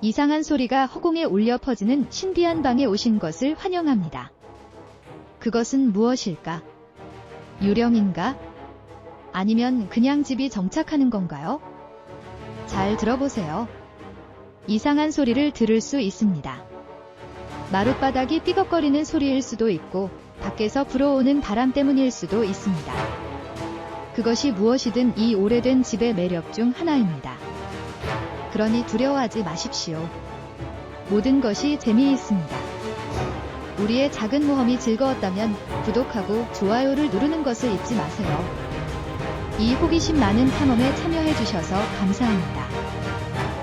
이상한 소리가 허공에 울려 퍼지는 신비한 방에 오신 것을 환영합니다. 그것은 무엇일까? 유령인가? 아니면 그냥 집이 정착하는 건가요? 잘 들어보세요. 이상한 소리를 들을 수 있습니다. 마룻바닥이 삐걱거리는 소리일 수도 있고 밖에서 불어오는 바람 때문일 수도 있습니다. 그것이 무엇이든 이 오래된 집의 매력 중 하나입니다. 그러니 두려워하지 마십시오. 모든 것이 재미있습니다. 우리의 작은 모험이 즐거웠다면 구독하고 좋아요를 누르는 것을 잊지 마세요. 이 호기심 많은 탐험에 참여해 주셔서 감사합니다.